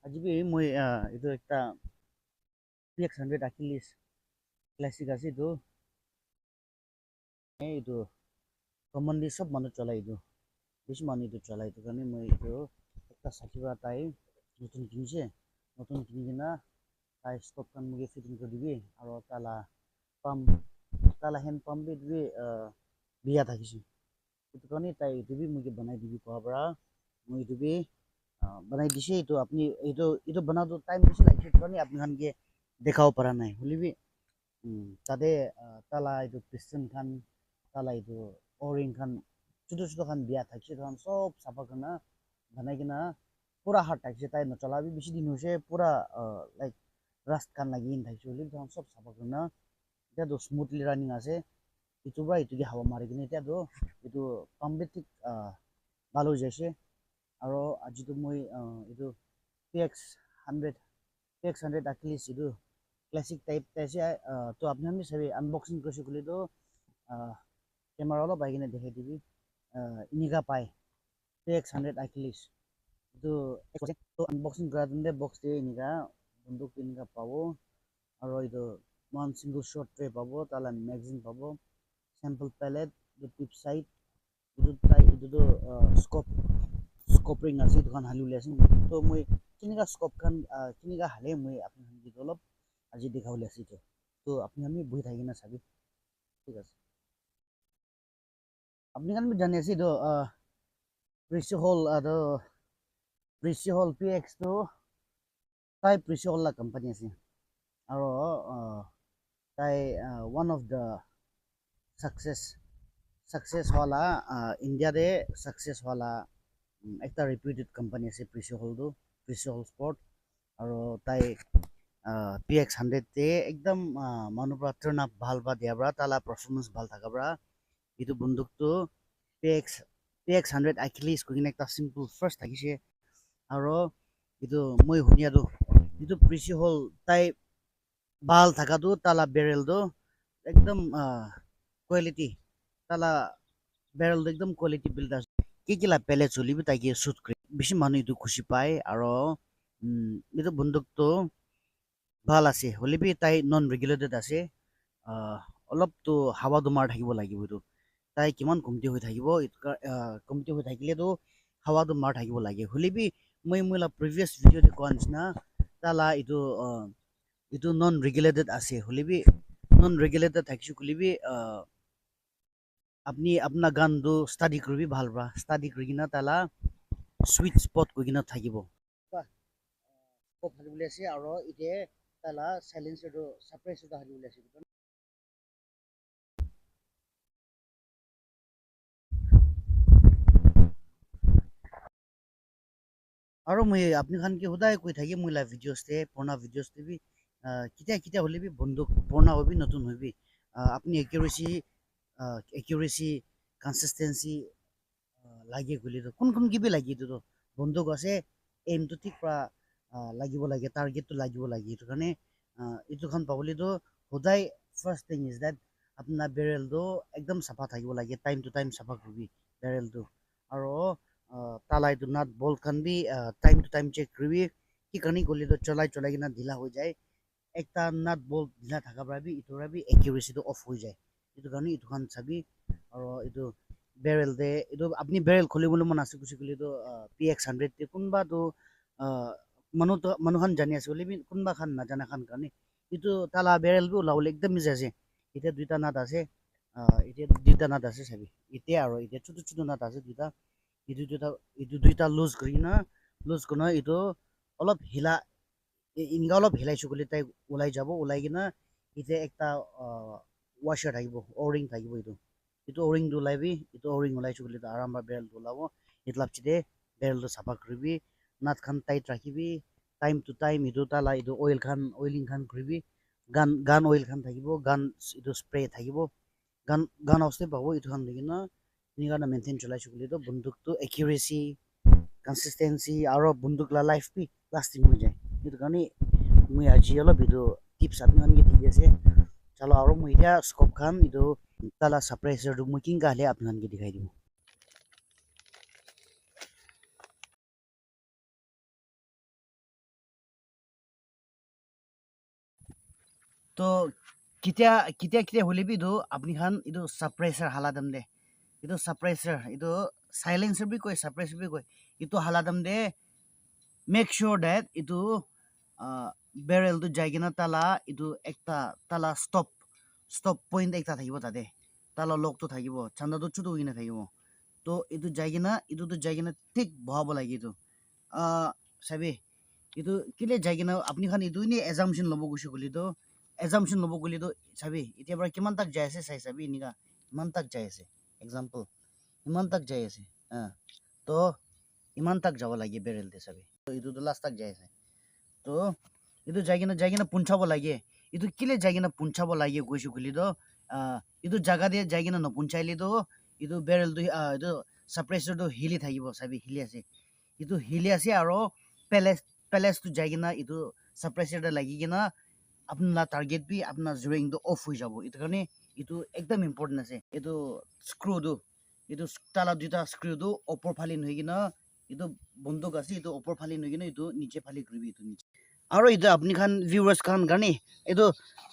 আজি বি মই এইটো একটা PX100 Achilles ক্লাসিক আছে এইটো কমনলি সব মানুহ চলাই এইটো বেছি মানুহ এইটো চলাই এইটো কাৰণে মই এইটো একটা চাকিবা তাই নতুন কিনিছে নতুন কিনি কিনা তাই স্কপ খান মোক ফিটিং কৰি দিবি আৰু তালা হেণ্ড পাম্প বি বিয়া থাকিছে এইটো কাৰণে তাই এইটো বি মোক বনাই দিবি কোৱাৰ পৰা মই এইটো বি বনাই দিছে এইটো আপুনি এইটো বনাওঁতে টাইম বেছি লাগিছে কাৰণে আপুনি খানকে দেখাব পৰা নাই বুলিবি তাতে তালা এইটো পিস্টন খান তালা এইটো অৰিং খান ছোট ছোট খান বিয়া থাকছে তখন সব চাফা করনা বানাই কিনা পুরা হাত থাকছে তাই নচলাবি বেশি দিন হয়েছে পুরা লাইক রাস্ট খান লাগিয়ে থাকছে বলে তখন সব চাফা করনা এটা তো স্মুথলি রানিং আছে ইটো বা ইটোকে হাওয়া মারি কিনে এটা তো এইটো পাম্পে ঠিক ভালো হয়ে যাইছে আৰু আজিতো মই এইটো PX100 PX100 Achilles এইটো ক্লাসিক টাইপ আছে তো আপনি আমি সবই আনবক্সিং করছি খুলে তো ক্যামেরা অলপ আহি কিনে দেখাই দিবি এনেকা পায় PX100 Achilles itu তো আনবক্সিং করার জন্য বক্স দিয়ে এনেকা বন্দুক এনেকা পাবো আৰু itu one single shot tray পাবো তাহলে ম্যাগাজিন পাবো স্যাম্পল প্যালেট টিপ সাইট itu স্কোপ ring আছে দোকান হালি উলিয়াইছে তো মই কেনেকা স্কোপ খান কেনেকা হালে মই আপোনাক অলপ আজি দেখা উলিয়াইছে তো আপনি আমি বহি থাকি না চাবি ঠিক আছে আপনি kan জানি আছে তো প্রিসি হল PX তো তাই প্রিসি হল কোম্পানি আছে আৰু তাই one of the success success হলা ইন্ডিয়াতে সাকসেস হলা একটা রেপুটেড কোম্পানি আছে প্রিসি হল স্পোর্ট আৰু তাই PX100 তে একদম মানুহ পৰা টাৰ্ন আপ ভাল বা দিয়া পৰা তালা পাৰফৰমেন্স ভাল থাকা পৰা এইটো বন্দুকটো PX100 Achilles কিনে একটা সিম্পল ফাৰ্স্ট থাকিছে আৰু এইটো মই শুনিয়াটো এইটো প্রিসি হল তাই ভাল থাকাটো তালা বেরেলটো একদম কোয়ালিটি তালা বেরেলটো একদম কোয়ালিটি বিল্ড আছে কি কিলা পেলে চলিবি তাকে শুট করে বেশি মানুহ এইটো খুশি পায় আৰু এইটো বন্দুকটো ভাল আছে হলেবি তাই নন ৰেগুলেটেড আছে অলপতো হাৱা দুমাৰ থাকিব লাগিব এইটো তাই কিমান কমতি হৈ থাকিব কমতি হৈ থাকিলেতো হাৱাটো মাৰ থাকিব লাগে হলেবি মই মোলা প্ৰিভিয়াছ ভিডিঅ'তে কোৱা নিচিনা তালা এইটো নন রেগুলেটেড আছে হলেবি নন রেগুলেটেড থাকিছো হলেবি আপনি আপনার গানটো স্টাডি করবি ভাল বা স্টাডি কৰি কিনা তালা সুইট স্পট কৰি কিনা থাকিব স্কোপ হালি উলিয়াইছে আৰু এতিয়া তালা সাইলেন্সাৰটো সাপ্ৰেসাৰটো হালি উলিয়াইছে আৰু মই আপনি খান কি সদায় কৈ থাকি মই লাইভ ভিডিঅ'তে পুৰণা ভিডিঅ'তে বি কেতিয়া কেতিয়া হ'লে বি বন্দুক পুৰণা হবি নতুন হবি আপনি একিউরেসি কনসিস্টেন্সি লাগে গলি তো কোন কিবি লাগি তো বন্দুক আছে এইমটো ঠিক পৰা লাগিব লাগে টাৰ্গেটটো লাগিব লাগে এইটো কাৰণে এইটো খান পাবলৈ তো সদায় ফাৰ্ষ্ট থিং ইজ দেট আপোনাৰ বেৰেলটো একদম চাফা থাকিব লাগে টাইম টু টাইম চাফা কৰিবি বেৰেলটো আৰু তালা এইটো নাট বল্ট খান বি টাইম টু টাইম চেক কৰিবি কি কাৰণে গলি তো চলাই কিনা ঢিলা হৈ যায় একটা নাট বল্ট ঢিলা থাকা পৰা বি ইটোৰা বি একিউৰেচিটো অফ হৈ যায় এইটো কাৰণে এইটো খান চাবি আৰু এইটো বেৰেল দে এইটো আপনি বেৰেল খুলিবলৈ মন আছে কুছি খুলি তো PX100 তে কোনবাটো মানুহ খান জানি আছে বুলি কোনবা খান নাজানা খান কাৰণে এইটো তালা বেৰেল বি ওলাবলৈ একদম ইজি আছে এতিয়া দুইটা নাট আছে এতিয়া দুইটা নাট আছে চাবি এতিয়া আৰু এতিয়া ছোট ছোট নাট আছে দুইটা এইটো দুইটা লুজ কৰি না লুজ কৰি এইটো অলপ হিলা ইনকা অলপ হিলাইছো বুলি তাই ওলাই যাব ওলাই কিনা এতিয়া একটা ৱাশ্বাৰ থাকিব অৰিং থাকিব এইটো অৰিংটো ওলাবি এইটো অৰিং ওলাইছো বুলি আৰামবা বেৰেলটো ওলাব এইটো লাপচিতে বেৰেলটো চাফা কৰিবি নাট খান টাইট ৰাখিবি টাইম টু টাইম এইটো তালা এইটো অইলিং খান কৰিবি গান অইল খান থাকিব গান এইটো স্প্ৰে থাকিব গান অৱস্থা পাব এইটো খান দেখি না এনেকুৱা মেইনটেইন চলাইছো বুলি তো বন্দুকটো একিউৰেচি কনসিস্টেন্সি আৰু বন্দুক লাইফ বি লাষ্টিং হৈ যায় সেইটো কাৰণে মই আজি অলপ এইটো টিপছ আপোনালোকে দি আছে চলো আৰু মই এতিয়া স্কোপ খান এইটো তালা সাপ্রেসারটো মই কিনকা হলে আপোনালোকে দেখাই দিম তো কেতিয়া কেতিয়া কেতিয়া হলে বি আপনি খান ইটো সাপ্রেসার হালাদাম দে ইটো সাপ্রেসার ইটো সাইলেন্সার বি কয় সাপ্রেসার বি কয় ইটো হালাদাম দে মেক শিওর দ্যাট ইটো বেৰেল তো যাই কিনা তালা ইটো একটা তালা stop point একটা থাকিব তাতে তালা লক তো থাকিব চান্দা তো চুটো কিনা থাকিব তো ইটো যাই কিনা ঠিক বহাব লাগে ইটো চাবি ইটো কিলে যাই কিনা আপনি খান ইটো নি এজাম্পশন লব গৈছে গলি তো এজাম্পশন লব গলি তো চাবি এতিয়া পৰা কিমান তাক যাই আছে চাই চাবি নিকা ইমান তাক যাই আছে এক্সাম্পল ইমান তাক যাই আছে তো ইমান তাক যাব লাগে বেৰেল দে চাবি তো ইটো তো লাষ্ট তাক যাই আছে তো itu যাই কিনা পুঞ্চাব লাগে itu কিলে যাই কিনা পুঞ্চাব লাগে গৈছো গলি তো itu জাগা দিয়ে যাই কিনা নপুঞ্চাইলি তো itu বেৰেল তো itu সাপ্ৰেসাৰ তো হিলি থাকিব চাবি হিলি আছে itu হিলি আছে আৰু পেলেস তো যাই কিনা itu সাপ্ৰেসাৰ তে লাগি কিনা আপনাৰ টাৰ্গেট বি আপনাৰ জুৰিং তো অফ হৈ যাব itu কাৰণে itu একদম ইম্পৰ্টেন্ট আছে itu স্ক্ৰু তো itu তালা দুটা স্ক্ৰু তো ওপৰ ফালি নহি কিনা itu বন্দুক আছে itu ওপৰ ফালি নহি কিনা itu নিচে ফালি কৰিবি itu নিচে আৰু itu আপনি খান ভিউয়াৰ্স খান কাৰণে itu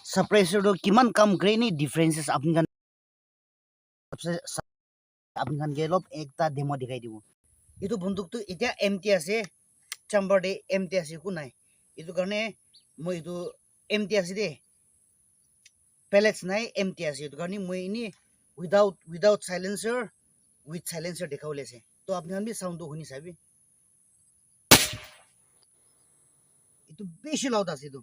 সাপ্ৰেসাৰ তো কিমান কাম কৰে নি ডিফাৰেন্সেস আপনি খান অলপ একটা ডেমো দেখাই দিব itu বন্দুকটো এতিয়া এমটি আছে চেম্বাৰ দে এমটি আছে কো নাই itu কাৰণে মই itu এমটি আছে দে pellets নাই এমটি আছে itu কাৰণে মই ইনি উইদাউট সাইলেন্সার উইথ সাইলেন্সার দেখাবলৈ আছে তো আপনি আমি সাউন্ডটো শুনি চাবি itu বেশি লাউড আছে itu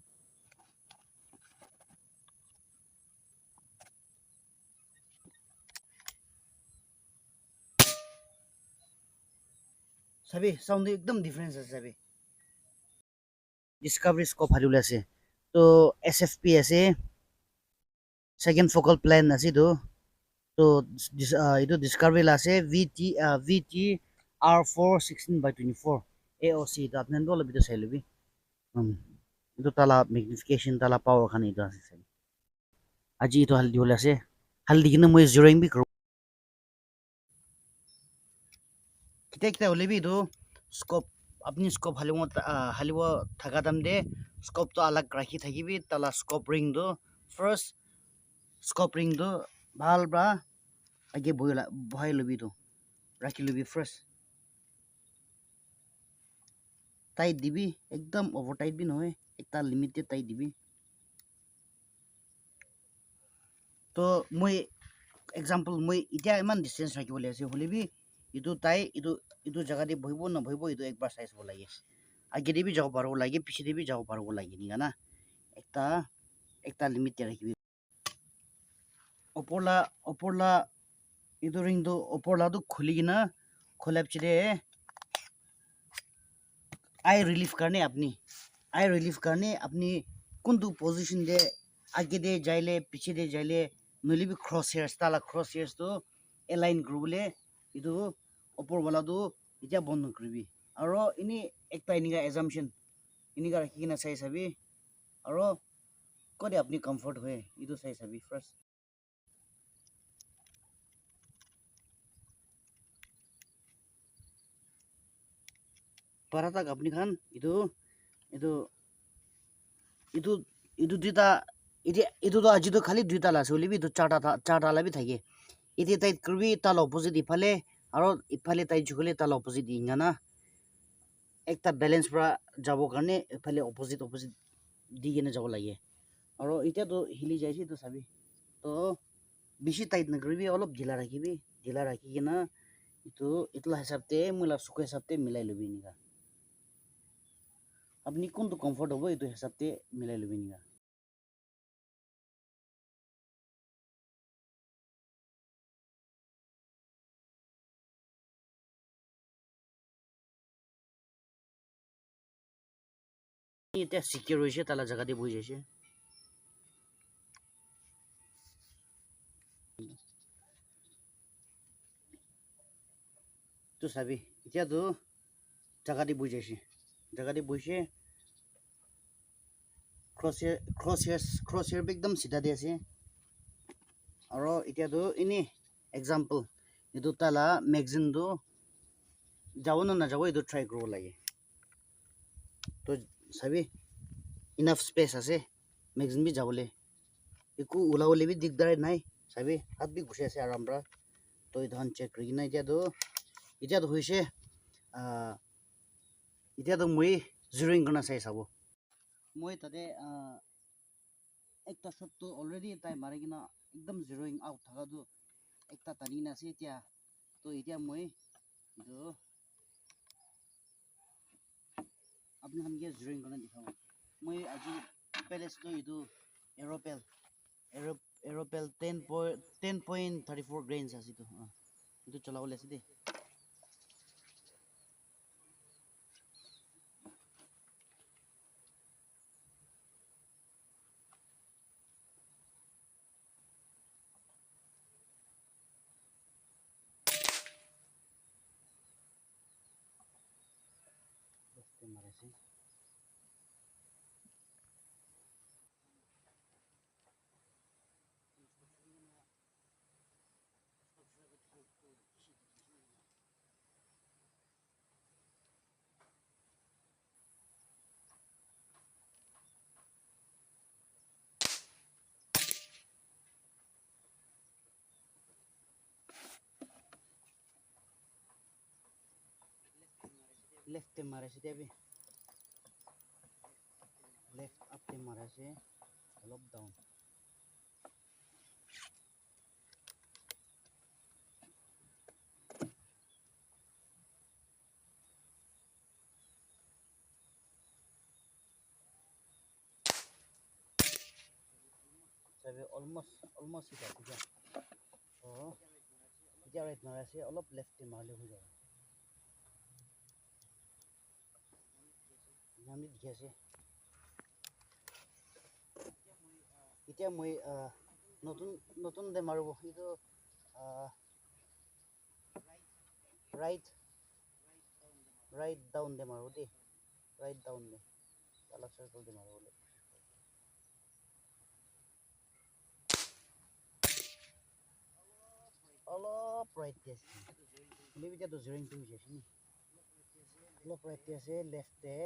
চাবি সাউন্ড একদম ডিফারেন্স আছে চাবি ডিসকভারি স্কোপ হারিলে আছে তো এসএফপি আছে সেকেন্ড ফোকাল প্ল্যান আছে তো itu discovery আছে VT R4 16/24 AOC itu আপনার তো lebih চাই লবি itu tala magnification tala power খান itu আছে চাই আজি itu হালদি হলে আছে হালদি কিনে মই জিরোইং বি করব কিটা হলে বি itu স্কোপ আপনি স্কোপ হালিব থাকা দাম দে স্কোপ তো আলাগ রাখি থাকিবি তালা স্কোপ রিং তো ফার্স্ট স্কোপ রিং তো ভাল ব্রা আগে বহাই লবি তো রাখি লবি ফার্স্ট টাইট দিবি একদম ওভার টাইট বি নহয় একটা লিমিটেড টাইট দিবি তো মই এক্সাম্পল মই এতিয়া ইমান ডিস্টেন্স ৰাখিবলৈ আছে হলে বি ইটো জায়গা দিয়ে বহিব নবহিব ইটো একবাৰ চাই চাব লাগে আগে দিয়ে বি যাব পারব লাগে পিছে দিয়ে বি যাব পারব লাগে নিকা না একটা লিমিট দিয়ে রাখিবি ওপরলা ইটো রিং তো ওপরলা তো খুলি কিনা খোলা পিছরে আই রিলিফ কারণে আপনি কোনটো পজিশন দে আগে দিয়ে যাইলে পিছে দিয়ে যাইলে নলি বি ক্রস হেয়ার্স তো এলাইন করবলে ইটো ওপরওয়ালা তো এটা বন্ধ করবি আর ইনি একটা ইনিকা এজাম্পশন ইনিকা রাখি কিনা চাই চাবি আর কদে আপনি কমফর্ট হয়ে ইটো চাই চাবি ফার্স্ট পারাতাক আপনি খান ইটো দুইটা ইটো তো আজি তো খালি দুইটা আছে হলে বি চারটা বি থাকে এতিয়া তাই করবি তাল অপোজিট ইফালে আর ইফালে তাই ঝুকলে তাল অপোজিট ইঙ্গা না একটা ব্যালেন্স পৰা যাব কাৰণে ইফালে অপোজিট দি কিনে যাব লাগে আৰু এতিয়া তো হিলি যাইছে তো চাবি তো বেশি টাইট নকৰিবি অলপ ঢিলা ৰাখি কিনা ইটো হিচাপতে মই চুকু হিচাপতে মিলাই লবি নিকা আপনি কোনটো কমফর্ট হবো এইটো হিসাবতে মিলাই লবি নিকা এটা সিকিউর হয়েছে তালা জায়গা দিয়ে বই যাইছে তো চাবি এতিয়া তো জায়গা দিয়ে বই যাইছে ক্রস হেয়ার একদম সিধা দিয়ে আছে আর এতিয়া তো এনে এক্সাম্পল এইটো তালা ম্যাগজিন তো যাব না যাব এইটো ট্রাই করব লাগে তো চাবি ইনাফ স্পেস আছে ম্যাগজিন বি যাবলে একো ওলাবলে বি দিগদাৰ নাই চাবি হাত বি ঘুচি আছে আৰাম পৰা তো এইখন চেক কৰি কিনে এতিয়াতো হৈছে এতিয়াতো মই জিৰ'ইং কৰা চাই চাব মই তাতে একটা শ্বটটো অলৰেডি তাই মাৰি কিনে একদম জিৰ'ইং আউট থকাটো একটা টানি কিনে আছে এতিয়া তো এতিয়া মই এইটো আপোনালোকে জিৰ'ইং কৰা দেখাম মই আজি পেলেচটো এইটো এৰ'পেল 10.34 গ্ৰেইনছ আছে এইটো চলাবলৈ আছে দেই মাৰিছে लेफ्ट मारे से भी लेफ्ट अप मारे से अलग डाउन सभी ऑलमोस्ट ही जाती है तो क्या राइट मारे से अलग लेफ्ट मारले हो जाए नाम दिखे से এতিয়া মই নতুন দে মাৰিব এইটো ৰাইট ডাউন দে মাৰো দেই ৰাইট ডাউন দে অলপ চাৰ্কল দে মাৰো অলপ ৰাইট দে আমি এতিয়া জিৰ'ইং টু হৈছে নি অলপ ৰাইট দে আছে লেফ্ট দে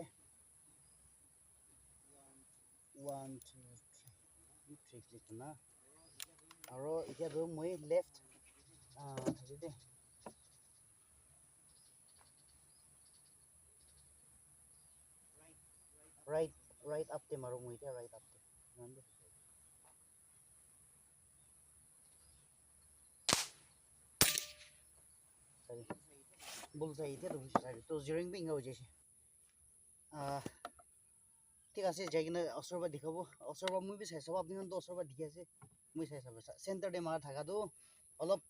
1 2 3 ট্ৰিক না আৰু এতিয়া মই লেফ্ট থাকি দে right up te maru moi এতিয়া right up te নাম দে সরি বুলসাই এতিয়া তো সরি তো জিরোইং বি ইংা হয়েছে ঠিক আছে যাই কিনে অসরবা দেখাব অসরবা মই বি চাই চাব আপনি তো অসরবা দেখি আছে মই চাই চাব সেন্টার ডে মারা থাকাটো অলপ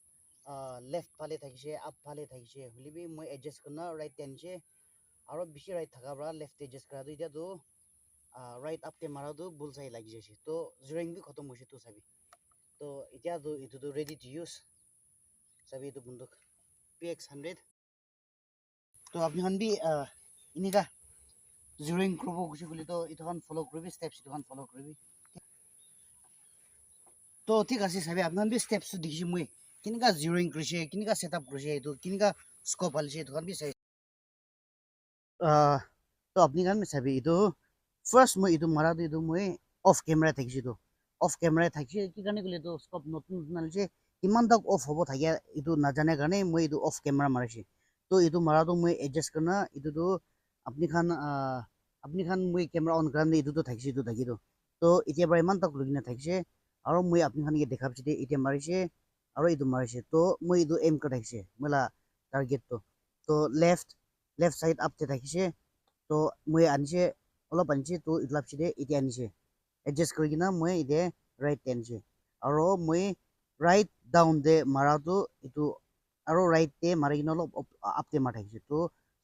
লেফট ফালে থাকিছে আপ ফালে থাকিছে হলিবি মই এডজাস্ট করনা রাইট টেনছে আৰু বেছি ৰাইট থাকা পৰা লেফট এডজাস্ট কৰাটো এতিয়া তো রাইট আপ তে মারাটো বুলসাই লাগি যাইছে তো জিরোইং বি খতম হৈছে তো চাবি তো এতিয়া তো এটো রেডি টু ইউজ চাবি এটো বন্দুক PX100 তো আপনি খান বি ইনিকা জিরোইং করব খুশি বলি তো ইতখান ফলো করবি স্টেপস ইতখান ফলো করবি তো ঠিক আছে চাবি আপনার বি স্টেপস দেখিছি মই কিনিকা জিরোইং কৰিছে কিনিকা সেটআপ কৰিছে এটো কিনিকা স্কোপ আলিছে ইতখান বি চাই তো আপনি খান চাবি এটো ফার্স্ট মই এটো মারা তো এটো মই অফ ক্যামেরা থাকিছি তো অফ ক্যামেরা থাকিছে কি কারণে কইলে তো স্কোপ নতুন আলিছে কিমান তক অফ হব থাকে এটো নাজানে কাৰণে মই এটো অফ ক্যামেরা মারিছি তো এটো মারা তো মই এডজাস্ট করনা এটো তো আপনি খান মই ক্যামেরা অন কৰাম এটো তো থাকিছে এটো থাকি তো এতিয়া পৰা ইমান তক লগিনা থাকিছে আৰু মই আপনি খান দেখাবছি দে এতিয়া মাৰিছে আৰু এটো মাৰিছে তো মই এটো এম কৰি থাকিছে মলা টার্গেট তো লেফট সাইড আপ তে থাকিছে তো মই আনিছে অলপ আনিছে তো ইতলাপছি দে এতিয়া আনিছে এডজাস্ট কৰি কিনা মই ইতে ৰাইট টেনছে আৰু মই ৰাইট ডাউন দে মাৰাটো এটো আৰু রাইট তে মারি কিনা অলপ আপ তে মার থাকিছে তো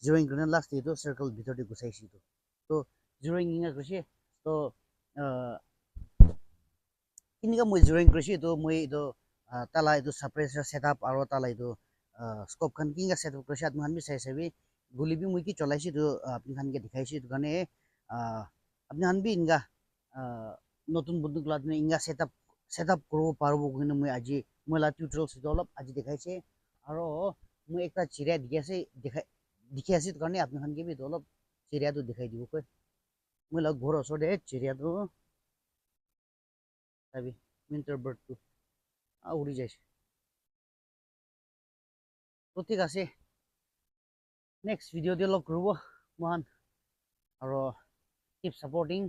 জিরোইং করে লাস্ট এটো সার্কেল ভিতর দি গুছাইছি তো জিরোইং ইংা কৈছে তো কিনিকা মই জিরোইং কৰিছি তো মই এটো তালা এটো সাপ্ৰেসাৰ সেটআপ আৰু তালা এটো স্কোপ খান কিনিকা সেটআপ কৰিছে আপনি খান বি চাই চাবি গুলি বি মই কি চলাইছি তো আপনি খান দেখাইছি তো কাৰণে আপনি খান বি ইনকা নতুন বন্দুক লাদনে ইনকা সেটআপ করব পারবো কিন্তু মই আজি মই লা টিউটোরিয়াল সিটো অলপ আজি দেখাইছে আৰু মই একটা চিৰিয়া দেখি আছে তো কাৰণে আপনি খান বি অলপ চিৰিয়াটো দেখাই দিব কই মই লা ঘৰ ওচৰতে চিৰিয়াটো চাবি উইন্টাৰ বাৰ্ডটো উৰি যাইছে তো ঠিক আছে নেক্সট ভিডিঅ'তে লগ কৰিব মহান আৰু কিপ ছাপৰ্টিং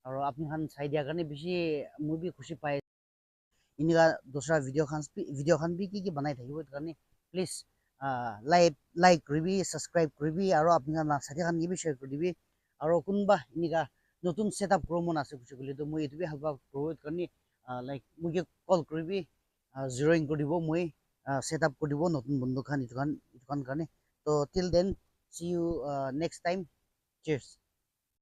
আৰু আপুনি চাই দিয়াৰ কাৰণে বেছি মই বি খুচি পাই এনেকুৱা দোসৰা ভিডিঅ' খান বি কি বনাই থাকিব সেইটো কাৰণে প্লিজ লাইক কৰিবি ছাবস্ক্ৰাইব কৰিবি আৰু আপোনাৰ সাথী খান বি শ্বেয়াৰ কৰি দিবি আৰু কোনোবা এনেকুৱা নতুন ছেটআপ কৰিব মন আছে খুচি বুলি তো মই এইটো বি হেল্প কৰোঁ সেইটো কাৰণে লাইক মোক কল কৰিবি জিৰ'ইং কৰি দিব মই ছেটআপ কৰি দিব নতুন বন্ধু খান এইটো কাৰণে তো till then see you next time cheers